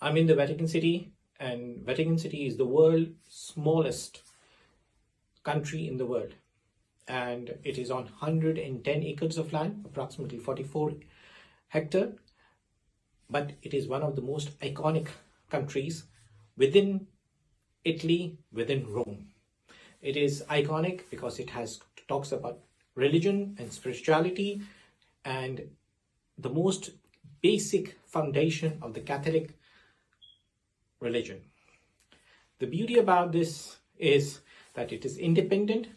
I'm in the Vatican City, and Vatican City is the world's smallest country in the world. And it is on 110 acres of land, approximately 44 hectare. But it is one of the most iconic countries within Italy, within Rome. It is iconic because it talks about religion and spirituality and the most basic foundation of the Catholic religion. The beauty about this is that it is independent,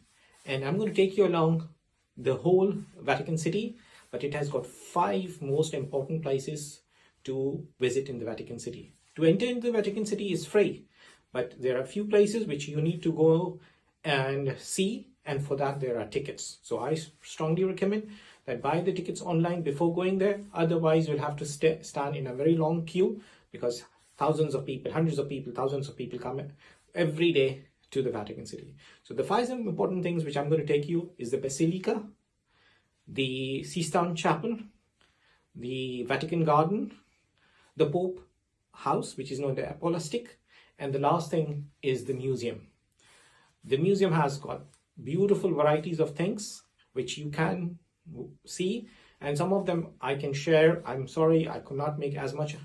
and I'm going to take you along the whole Vatican City, but it has got 5 most important places to visit in the Vatican City. To enter into the Vatican City is free, but there are a few places which you need to go and see, and for that there are tickets. So I strongly recommend that buy the tickets online before going there. Otherwise you'll have to stand in a very long queue, because thousands of people, hundreds of people, thousands of people come every day to the Vatican City. So the 5 important things which I'm going to take you is the Basilica, the Sistine Chapel, the Vatican Garden, the Pope House, which is known as the Apostolic, and the last thing is the museum. The museum has got beautiful varieties of things which you can see, and some of them I can share. I'm sorry I could not make as much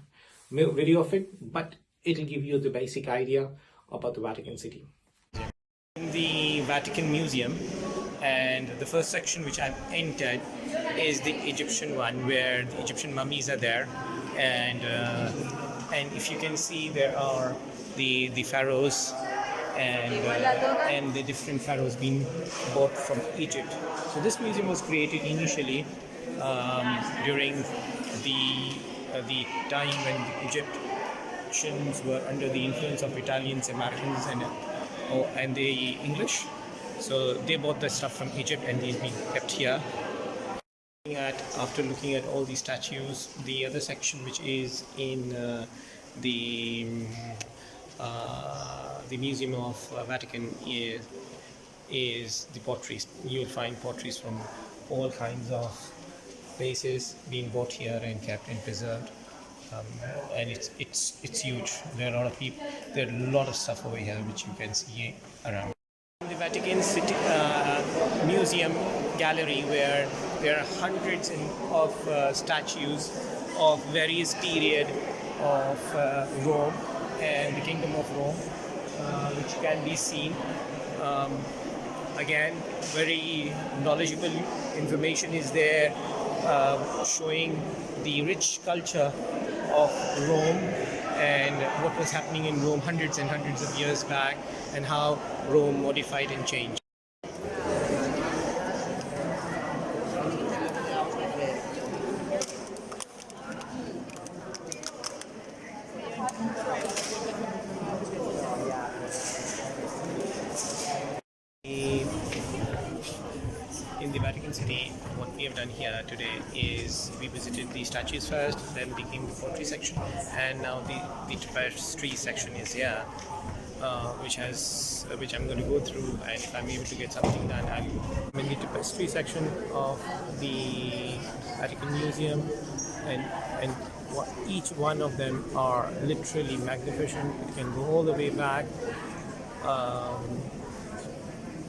video of it, but it'll give you the basic idea about the Vatican City. In the Vatican Museum, and the first section which I've entered is the Egyptian one, where the Egyptian mummies are there, and if you can see, there are the pharaohs and the different pharaohs being bought from Egypt. So this museum was created initially during the time when the Egyptians were under the influence of Italians, Americans, and the English. So they bought the stuff from Egypt and they've been kept here. After looking at all these statues, the other section which is in the Museum of Vatican is the potteries. You'll find potteries from all kinds of places being bought here and kept and preserved, and it's huge. There are a lot of people. There are a lot of stuff over here which you can see around. In the Vatican City Museum gallery, where there are hundreds of statues of various period of Rome and the Kingdom of Rome, which can be seen. Again, very knowledgeable information is there, showing the rich culture of Rome and what was happening in Rome hundreds and hundreds of years back, and how Rome modified and changed. In the Vatican City, what we have done here today is we visited the statues first, then we came to the pottery section, and now the tapestry section is here, which I'm going to go through, and if I'm able to get something done, I'm in the tapestry section of the Vatican Museum, and each one of them are literally magnificent. It can go all the way back.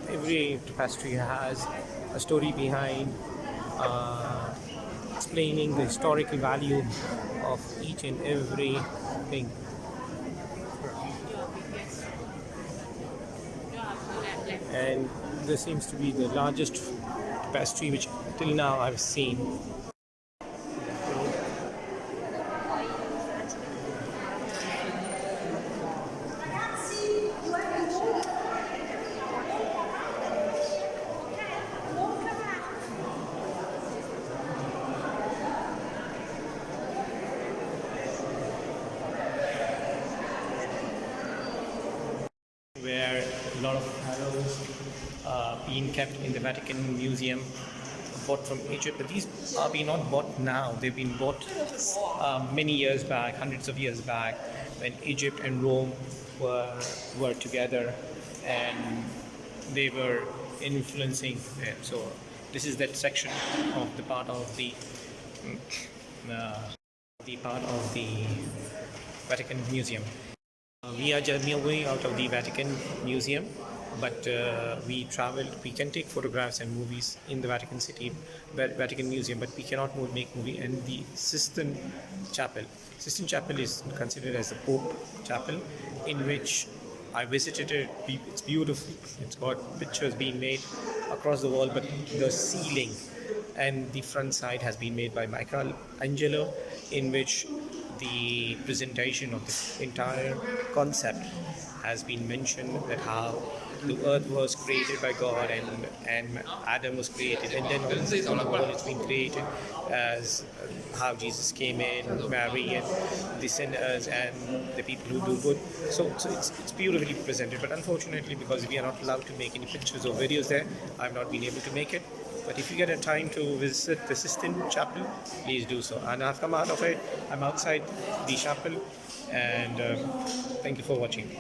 Every tapestry has a story behind, explaining the historical value of each and every thing. And this seems to be the largest tapestry which till now I've seen. Where a lot of pharaohs being kept in the Vatican Museum, bought from Egypt. But these are being not bought now. They've been bought many years back, hundreds of years back, when Egypt and Rome were together, and they were influencing them. So this is that section of the part of the Vatican Museum. We are just moving out of the Vatican Museum, but we traveled. We can take photographs and movies in the Vatican City, Vatican Museum, but we cannot make movie. And the Sistine Chapel. Sistine Chapel is considered as the Pope Chapel, in which I visited it. It's beautiful. It's got pictures being made across the wall, but the ceiling and the front side has been made by Michelangelo, in which the presentation of the entire concept has been mentioned, that how the earth was created by God, and Adam was created, and then on the wall it's been created as how Jesus came in, Mary, and the sinners and the people who do good. So it's beautifully presented, but unfortunately, because we are not allowed to make any pictures or videos there, I've not been able to make it. But if you get a time to visit the Sistine Chapel, please do so. And I've come out of it. I'm outside the chapel, and thank you for watching.